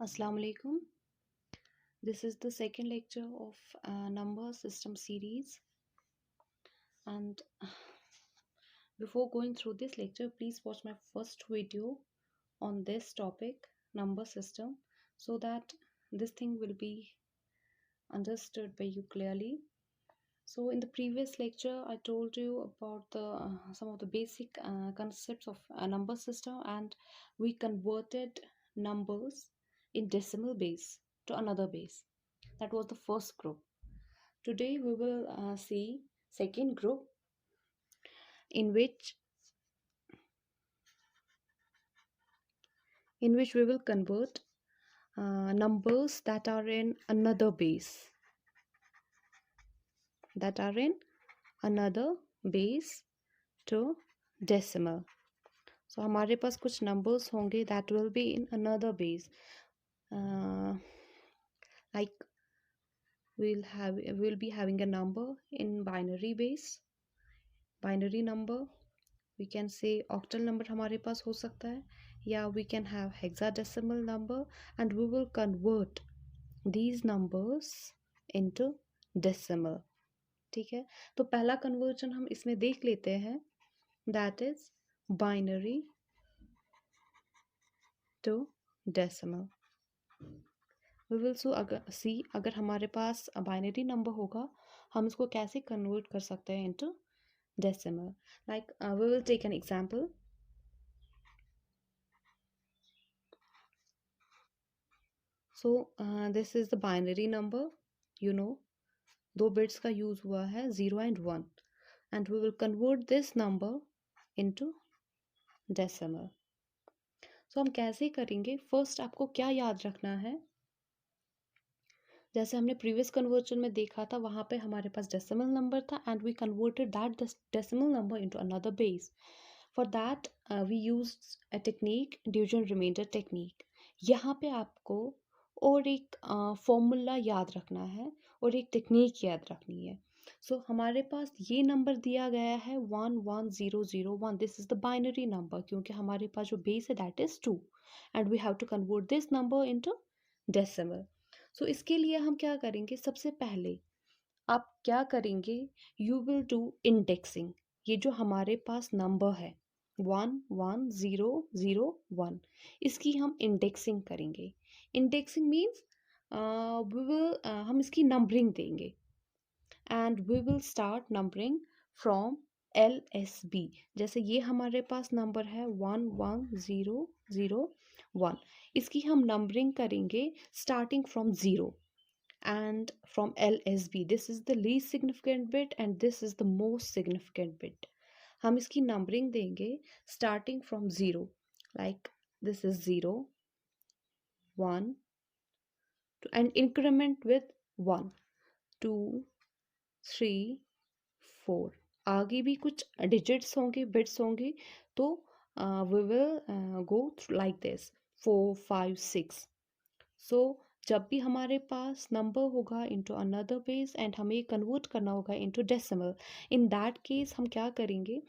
Assalamu alaikum. This is the second lecture of number system series, and before going through this lecture, please watch my first video on this topic, number system, so that this thing will be understood by you clearly. So in the previous lecture, I told you about the some of the basic concepts of a number system, and we converted numbers in decimal base to another base. That was the first group. Today we will see second group in which we will convert numbers that are in another base to decimal. So हमारे पास कुछ numbers होंगे that will be in another base. Like we'll be having a number in binary base. Binary number, we can say octal number हमारे पास हो सकता है, या we can have hexadecimal number, and we will convert these numbers into decimal. ठीक है, तो पहला conversion हम इसमें देख लेते हैं, that is binary to decimal. We will see अगर हमारे पास बाइनरी नंबर होगा हम इसको कैसे कन्वर्ट कर सकते हैं into decimal. Like we will take an example. So this is the binary number, you know, दो बिट्स का यूज हुआ है 0 and 1, and we will convert this number into decimal. So हम कैसे करेंगे? फर्स्ट आपको क्या याद रखना है, जैसे हमने प्रीवियस कन्वर्जन में देखा था, वहां पे हमारे पास डेसिमल नंबर था and we converted that decimal number into another base. For that we used a technique, division remainder technique. यहाँ पे आपको और एक फॉर्मूला याद रखना है और एक टेक्निक याद रखनी है. सो हमारे पास ये नंबर दिया गया है 11001. This is the binary number, क्योंकि हमारे पास जो बेस है that is 2 and we have to convert this number into decimal. So इसके लिए हम क्या करेंगे? सबसे पहले आप क्या करेंगे? You will do indexing. ये जो हमारे पास नंबर है 11001, इसकी हम इंडेक्सिंग करेंगे. इंडेक्सिंग मीन्स हम इसकी नंबरिंग देंगे and we will start numbering from LSB. जैसे ये हमारे पास नंबर है 11001, इसकी हम नंबरिंग करेंगे starting from 0 and from LSB. This is the least significant bit and this is the most significant bit. हम इसकी नंबरिंग देंगे starting from 0, like this is 0 1 and increment with 1 2 3 4. आगे भी कुछ डिजिट्स होंगे, बिट्स होंगे, तो we will go like this 4 5 6. So जब भी हमारे पास नंबर होगा इनटू अनदर बेस एंड हमें कन्वर्ट करना होगा इनटू डेसिमल, इन दैट केस हम क्या करेंगे?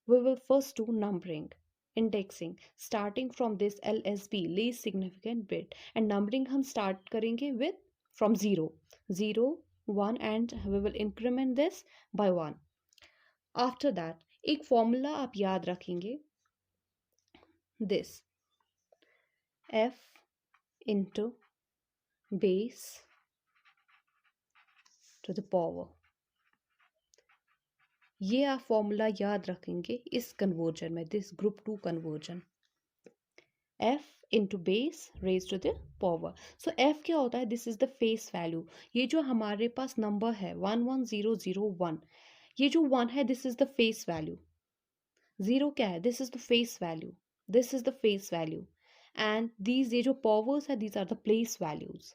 We will first do numbering, indexing starting from this LSB, least significant bit, and numbering हम स्टार्ट करेंगे with from 0 1 and we will increment this by 1. After that एक formula आप याद रखेंगे, this F into base to the power. ये आप formula याद रखेंगे इस कन्वर्जन में, this group 2 conversion. F into base raised to the power. So F क्या होता है? This is the face value. ये जो हमारे पास नंबर है 11001, ये जो 1 है this is the face value. 0 क्या है? This is the face value. This is the face value and these ये जो पावर्स है these are the place values.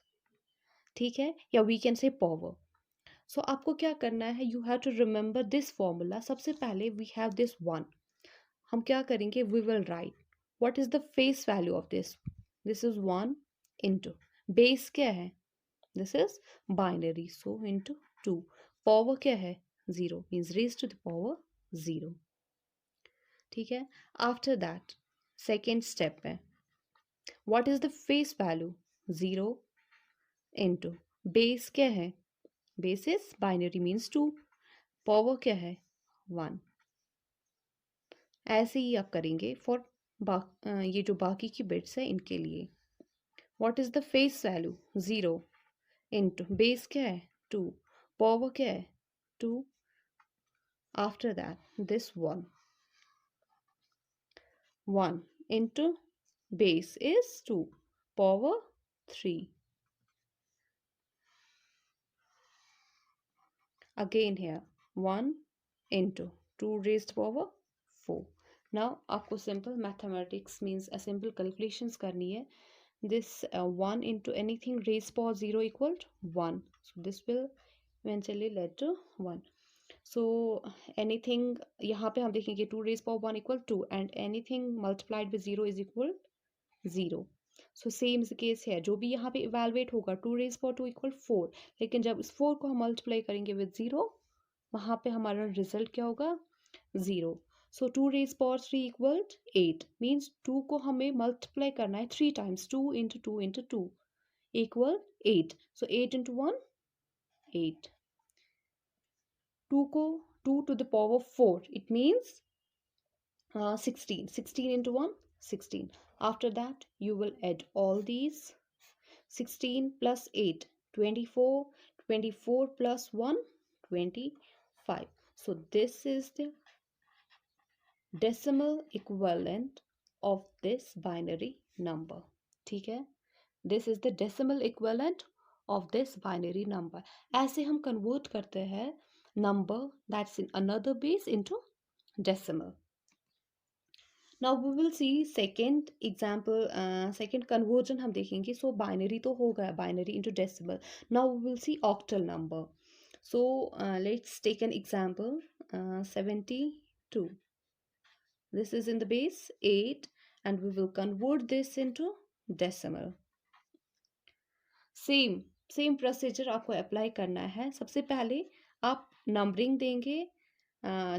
ठीक है, या we can say power. So आपको क्या करना है? You have to remember this formula. सबसे पहले वी हैव दिस 1, हम क्या करेंगे? We will write what is the face value of this. This is 1 into base क्या है? This is binary, so into 2. Power क्या है? 0, means raise to the power 0. ठीक है, आफ्टर दैट सेकेंड स्टेप है, what is the face value? 0 into base क्या है, base is binary means 2, power क्या है 1। ऐसे ही आप करेंगे फॉर ये जो बाकी की बिट्स है इनके लिए। What is the face value 0 into base क्या है 2, पावर क्या है 2, after that this 1 into base is 2, power 3, again here 1 into 2 raised power 4। now आपको simple mathematics means a simple calculations करनी है। this 1 into anything raised power 0 equal to 1, so this will eventually lead to 1। so anything यहाँ पे हम देखेंगे 2 raised power 1 equal to, and anything multiplied with 0 is equal 0। So same case है, जो भी यहाँ पे इवेलुएट होगा 2 रेज पावर 2 इक्वल 4, लेकिन जब इस 4 को हम मल्टीप्लाई करेंगे विद 0, वहाँ पे हमारा रिजल्ट क्या होगा 0। सो 2 रेज पावर 3 इक्वल 8 मीन्स 2 को हमें मल्टीप्लाई करना है 3 टाइम्स, 2 इंटू 2 इंटू 2 इक्वल 8। सो 8 इंटू 1 8, 2 को 2 to the power 4 it means 16, 16 into 1 16। after that you will add all these, 16 plus 8 24, 24 plus 1 25। so this is the decimal equivalent of this binary number, ठीक है, this is the decimal equivalent of this binary number। ऐसे हम convert करते हैं number that's in another base into decimal। now we will see second example, second conversion हम देखेंगे। so binary तो हो गया, binary into decimal। now we will see octal number। so let's take an example, 72, this is in the base 8 and we will convert this into decimal। Same same procedure आपको apply करना है। सबसे पहले आप numbering देंगे,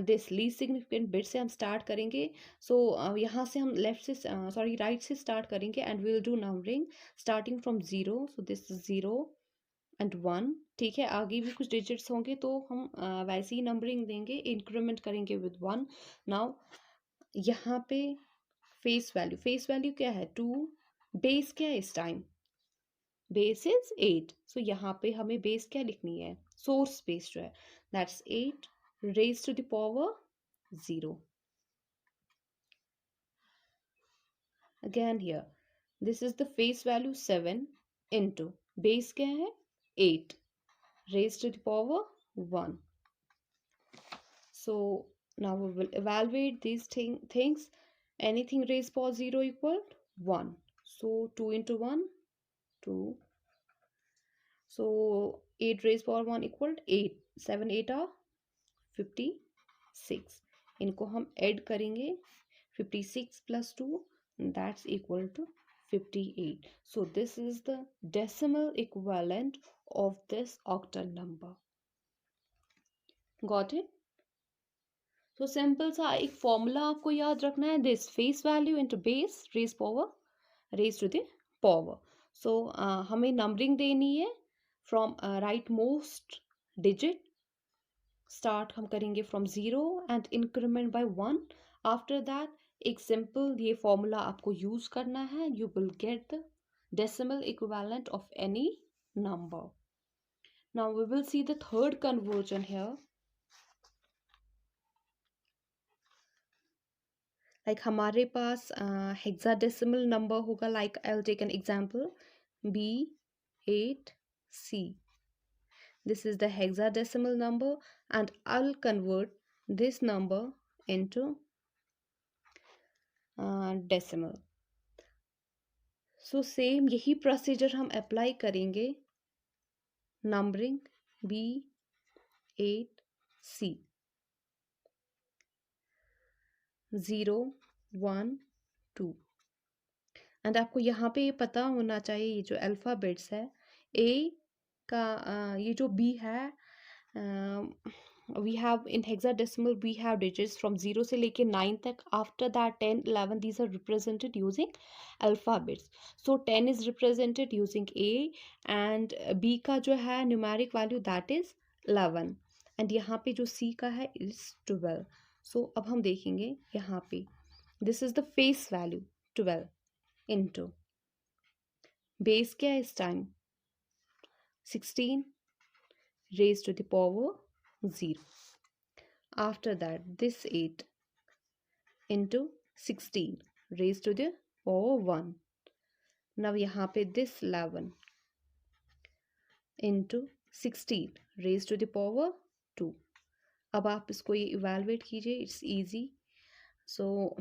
this least significant bit से हम start करेंगे। सो यहाँ से हम लेफ्ट से सॉरी राइट से स्टार्ट करेंगे and we will do numbering starting from 0। So this is 0 and 1, ठीक है। आगे भी कुछ डिजिट्स होंगे तो हम वैसे ही नंबरिंग देंगे, इंक्रीमेंट करेंगे विद 1। नाउ यहाँ पे फेस वैल्यू क्या है 2, बेस क्या है इस टाइम, बेस इज 8। सो यहाँ पे हमें बेस क्या लिखनी है, सोर्स बेस जो है that's 8 raise to the power 0। Again here this is the face value 7 into base क्या है 8 raise to the power 1। so now we will evaluate these things, anything raised power 0 equal 1, so 2 into 1 2, so 8 raised power 1 equal 8, 7 8 are 56। इनको हम add करेंगे 56 plus 2 that's equal to 58। so this is the decimal equivalent of this octal number। got it? तो simple सा एक formula आपको याद रखना है, this face value into base raise power raise to the power. So हमें numbering देनी है from rightmost digit, start हम करेंगे from 0 and increment by 1। After that एक सिंपल ये फॉर्मूला आपको यूज करना है, you will get the decimal equivalent of any number. Now we will see the third conversion here. Like हमारे पास hexadecimal number होगा, like I will take an example B8C, this is the hexadecimal number and I'll convert this number into decimal। so same यही procedure हम apply करेंगे, numbering B8C 0 1 2 and आपको यहाँ पे ये पता होना चाहिए, ये जो अल्फ़ाबेट्स है ए का ये जो बी है we have in hexadecimal we have digits from 0 से लेके 9 तक. After that 10 11 these are represented using alphabets. So 10 is represented using A and B का जो है numeric value that is 11 and यहाँ पे जो C का है is 12. So अब हम देखेंगे यहाँ पे this is the face value 12 into base क्या है इस time 16 raised to the power 0. After that this 8 into 16 raised to the power 1. Now यहाँ पे this 11 into 16 raised to the power 2. अब आप इसको ये evaluate कीजिए, it's easy. So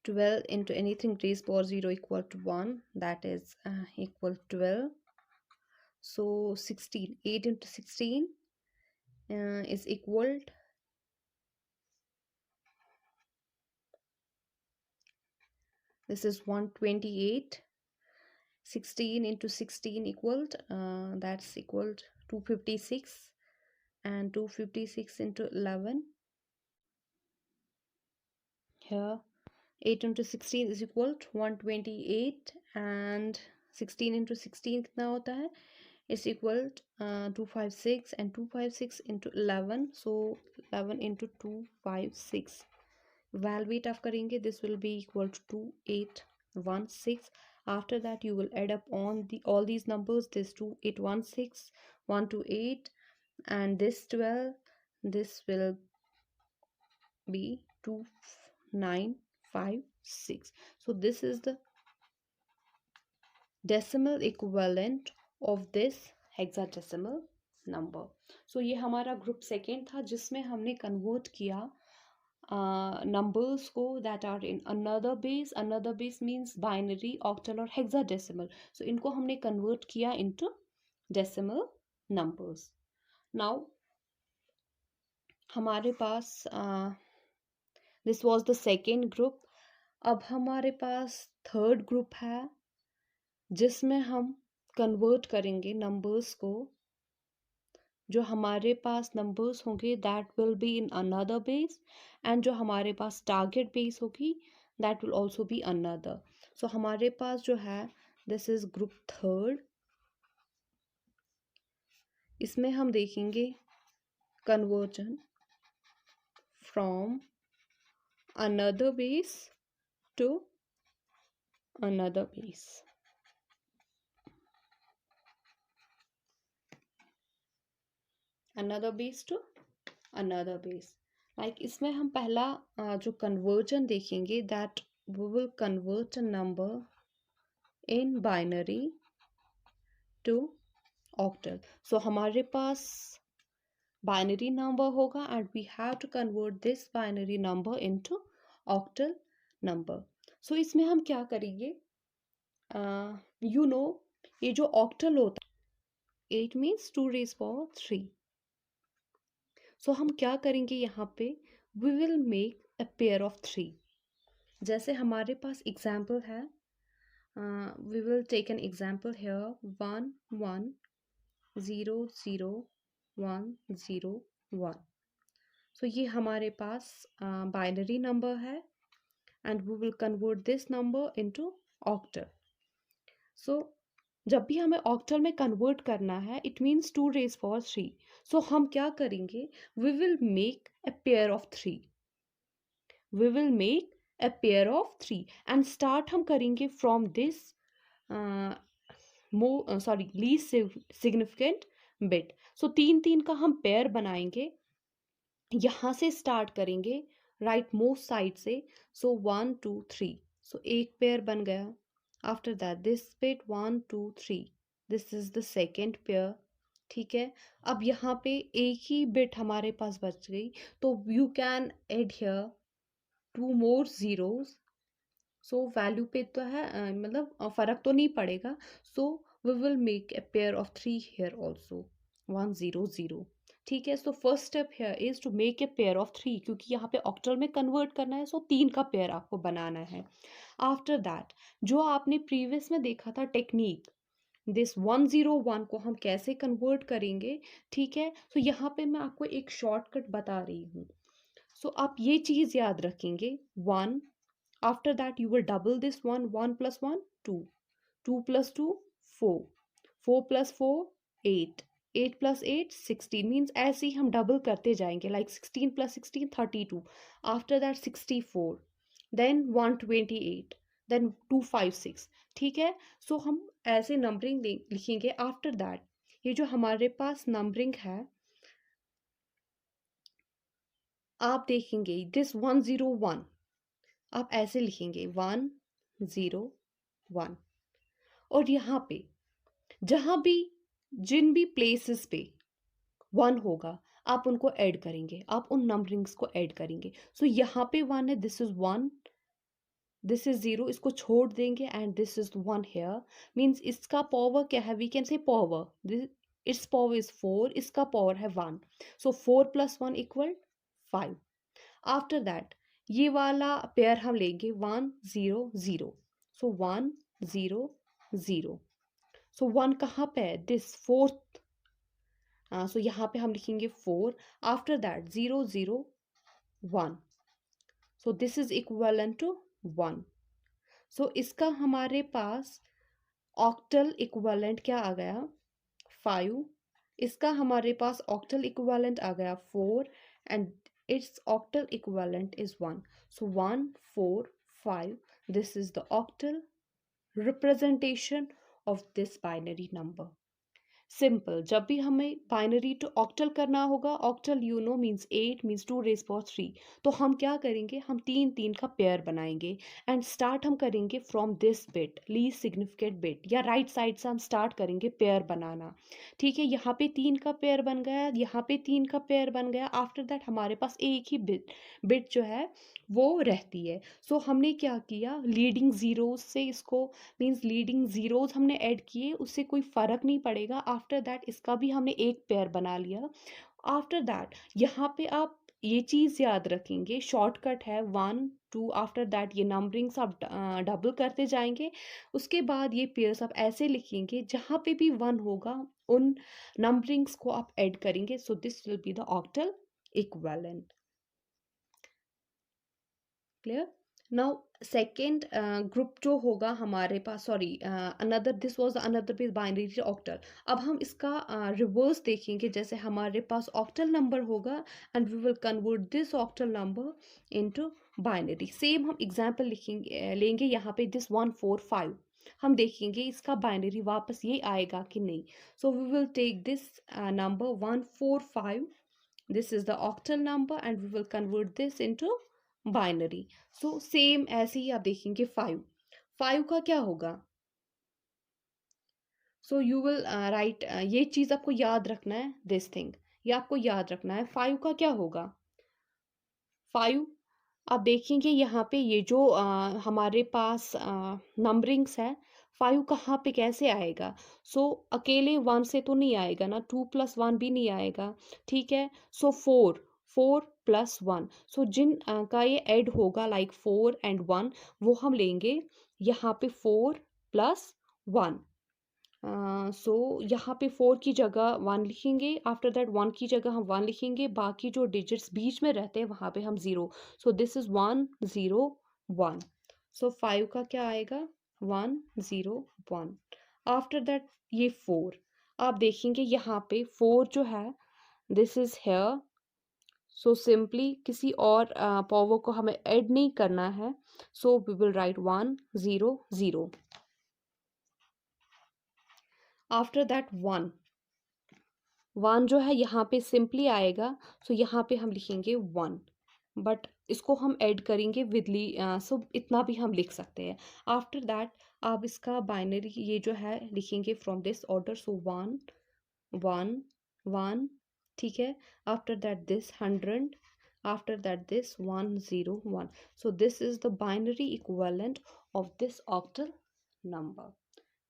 12 into anything raised power 0 equal to 1, that is equal 12. So 16 8 into 16 is equal this is 128. 16 into 16 equaled that's equaled 256 and 256 into 11 here 8 into 16 is equal to 128 and 16 into 16 कितना होता है is equal to 256 and 256 into 11 so 11 into 256 evaluate आप करेंगे this will be equal to 2816. After that you will add up on all these numbers, this 2816 128 and this 12, this will be 2956. So this is the decimal equivalent of this hexadecimal number. So ये हमारा group second था जिसमें हमने convert किया numbers को that are in another base means binary, octal और hexadecimal. So इनको हमने convert किया into decimal numbers. Now हमारे पास this was the second group. अब हमारे पास third group है जिसमें हम convert करेंगे numbers को जो हमारे पास नंबर्स होंगे that will be in another base and जो हमारे पास टारगेट बेस होगी that will also be another. So हमारे पास जो है दिस इज ग्रुप थर्ड. इसमें हम देखेंगे conversion from another base to another base. another base to another base. Like इसमें हम पहला जो conversion देखेंगे that we will convert a number in binary to octal. So हमारे पास binary number होगा and we have to convert this binary number into octal number. So इसमें हम क्या करेंगे you know ये जो octal होता है 8 means 2 raised power 3. सो हम क्या करेंगे यहाँ पे we will make a pair of 3. जैसे हमारे पास एग्जाम्पल है we will take an example here 1 1 0 0 1 0 1. So ये हमारे पास बाइनरी नंबर है and we will convert this number into octal. So जब भी हमें ऑक्टल में कन्वर्ट करना है it means 2 raised power 3. So हम क्या करेंगे we will make a pair of 3. We will make a pair of 3 and start हम करेंगे from this least significant bit. So 3 3 का हम पेयर बनाएंगे यहाँ से स्टार्ट करेंगे राइट मोस्ट साइड से. सो 1 2 3 सो एक पेयर बन गया. After that this bit 1 2 3 this is the second pair. ठीक है अब यहाँ पे एक ही बिट हमारे पास बच गई तो you can add here 2 more zeros. so value पे तो है मतलब फर्क तो नहीं पड़ेगा. so we will make a pair of 3 here also 1 0 0. ठीक है. So first step here is to make a pair of 3 क्योंकि यहाँ पे ऑक्टल में कन्वर्ट करना है. सो 3 का पेयर आपको बनाना है. आफ्टर दैट जो आपने प्रीवियस में देखा था टेक्निक दिस 101 को हम कैसे कन्वर्ट करेंगे, ठीक है। तो यहाँ पे मैं आपको एक शॉर्टकट बता रही हूँ। सो आप ये चीज़ याद रखेंगे, 1, after that you will double this 1, 1 + 1 2, 2 + 2 4, 4 + 4 8, 8 + 8 16, means ऐसे ही हम डबल करते जाएंगे, like 16 + 16 32, after that 64, then 128, then 256, ठीक है। सो हम ऐसे नंबरिंग लिखेंगे। आफ्टर दैट ये जो हमारे पास नंबरिंग है, आप देखेंगे दिस 101, आप ऐसे लिखेंगे 101, और यहाँ पे जहाँ भी जिन भी प्लेसेस पे 1 होगा, आप उनको ऐड करेंगे, आप उन नंबरिंग्स को ऐड करेंगे। सो यहाँ पे 1 है, दिस इज 1, दिस इज 0, इसको छोड़ देंगे, and this is 1 here, means इसका पावर क्या है, we can say power, it's power is 4, इसका पावर है 1। सो 4 + 1 = 5। आफ्टर दैट ये वाला पेयर हम लेंगे 1 0 0, सो 1 0 0। सो 1 कहाँ पे है, दिस फोर्थ, सो यहाँ पे हम लिखेंगे 4। After that 0 0 1, so this is equivalent to 1। So इसका हमारे पास ऑक्टल इक्विवेलेंट क्या आ गया, 5। इसका हमारे पास ऑक्टल इक्विवेलेंट आ गया 4, and its octal equivalent is 1. So 1 4 5, this is the octal representation of this binary number. Simple, जब भी हमें बाइनरी टू ऑक्टल करना होगा, octal you know means 8 means 2⁻3, तो हम क्या करेंगे, हम 3 3 का पेयर बनाएंगे, एंड स्टार्ट हम करेंगे from this bit, least significant bit, या राइट साइड से हम स्टार्ट करेंगे पेयर बनाना, ठीक है। यहाँ पे 3 का पेयर बन गया, यहाँ पे 3 का पेयर बन गया। आफ्टर दैट हमारे पास एक ही बिट जो है वो रहती है। सो हमने क्या किया, लीडिंग जीरोज से इसको, मीन्स लीडिंग जीरोज हमने ऐड किए, उससे कोई फर्क नहीं पड़ेगा। आफ्टर दैट इसका भी हमने एक पेयर बना लिया। आफ्टर दैट यहाँ पे आप ये चीज़ याद रखेंगे, शॉर्टकट है 1 2, आफ्टर दैट ये नंबरिंग्स आप डबल करते जाएंगे। उसके बाद ये पेयर्स आप ऐसे लिखेंगे, जहाँ पे भी 1 होगा उन नंबरिंग्स को आप ऐड करेंगे। So this will be the octal equivalent. Clear. Now second group जो होगा हमारे पास, sorry another, this was another भी बाइनरी ऑक्टल। अब हम इसका रिवर्स देखेंगे, जैसे हमारे पास ऑक्टल नंबर होगा, and we will convert this octal number into binary. Same हम एग्जांपल लिखेंगे, लेंगे यहाँ पे दिस 145, हम देखेंगे इसका बाइनरी वापस ये आएगा कि नहीं। So we will take this number 145, this is the octal number, and we will convert this into binary. So same ऐसे ही आप देखेंगे 5, 5 का क्या होगा, so you will write, ये चीज़ आपको याद रखना है, this thing, ये आपको याद रखना है। 5 का क्या होगा, 5, आप देखेंगे यहाँ पे ये जो हमारे पास नंबरिंग्स है, 5 कहाँ पे कैसे आएगा। सो अकेले 1 से तो नहीं आएगा ना, 2 + 1 भी नहीं आएगा, ठीक है। सो 4 4 + 1, सो जिन का ये ऐड होगा, लाइक 4 एंड 1, वो हम लेंगे यहाँ पे 4 + 1। सो यहाँ पे 4 की जगह 1 लिखेंगे, आफ्टर दैट 1 की जगह हम 1 लिखेंगे, बाकी जो डिजिट्स बीच में रहते हैं वहाँ पे हम 0। So this is 1 0 1। सो 5 का क्या आएगा, 1 0 1। आफ्टर दैट ये 4, आप देखेंगे यहाँ पे 4 जो है, this is here. So simply किसी और पावर को हमें ऐड नहीं करना है, so we will write 1 0 0। After that 1, 1 जो है यहाँ पे सिंपली आएगा, सो यहाँ पे हम लिखेंगे 1, बट इसको हम ऐड करेंगे विद ली, सो इतना भी हम लिख सकते हैं। आफ्टर दैट आप इसका बाइनरी ये जो है लिखेंगे फ्रॉम दिस ऑर्डर, सो 1 1 1, ठीक है। After that this 100, after that this 1 0 1। So this is the binary equivalent of this octal number,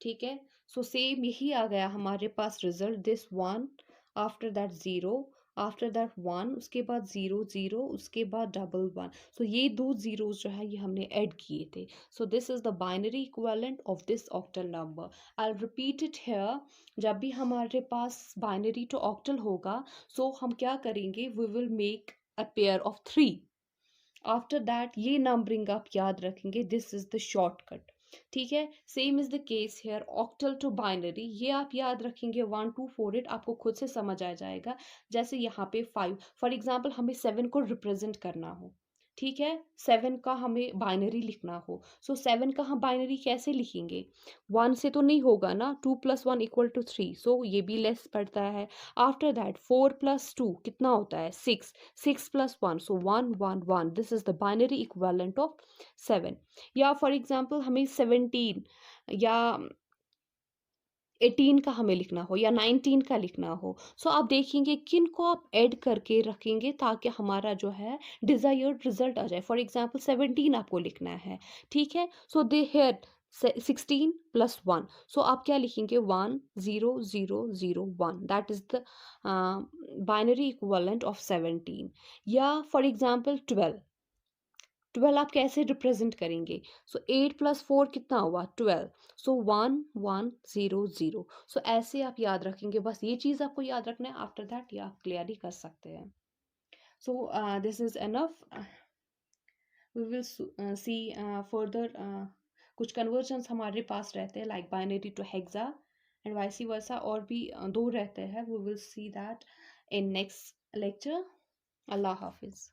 ठीक है। सो सेम यही आ गया हमारे पास result, this 1, after that 0, after that 1, उसके बाद 0 0, उसके बाद डबल 1। सो ये दो जीरोस जो है ये हमने ऐड किए थे। सो this is the binary equivalent of this octal number. I repeat it here. जब भी हमारे पास बाइनरी टू ऑक्टल होगा, सो हम क्या करेंगे, we will make a pair of 3। After that ये नंबरिंग आप याद रखेंगे, दिस इज द शॉर्टकट। ठीक है, same is the case here, octal to binary ये आप याद रखेंगे, 1 2 4 8 आपको खुद से समझ आ जाएगा। जैसे यहाँ पे 5 फॉर एग्जाम्पल हमें 7 को रिप्रेजेंट करना हो, ठीक है, 7 का हमें बाइनरी लिखना हो, सो 7 का हम बाइनरी कैसे लिखेंगे, 1 से तो नहीं होगा ना, 2 + 1 = 3, सो ये भी लेस पड़ता है। आफ्टर दैट 4 + 2 कितना होता है, 6, 6 + 1, सो 1 1 1, this is the binary equivalent of 7। या फॉर एग्जांपल हमें 17 या 18 का हमें लिखना हो या 19 का लिखना हो, सो आप देखेंगे किन को आप ऐड करके रखेंगे ताकि हमारा जो है डिजायर्ड रिजल्ट आ जाए। फॉर एग्जांपल 17 आपको लिखना है, ठीक है, सो दे हेयर 16 + 1, सो आप क्या लिखेंगे, 1 0 0 0 1, that is the binary equivalent of 17। या फॉर एग्जांपल 12, 12 आप कैसे रिप्रेजेंट करेंगे, सो 8 + 4 कितना हुआ, 12, सो 1 1 0 0, सो ऐसे आप याद रखेंगे, बस ये चीज़ आपको याद रखना है। आफ्टर दैट ये आप क्लियरली कर सकते हैं। So this is enough. We will see further. कुछ कन्वर्जन्स हमारे पास रहते हैं like binary to hexa and vice versa, और भी दो रहते हैं। We will see that in next lecture. अल्लाह हाफिज़।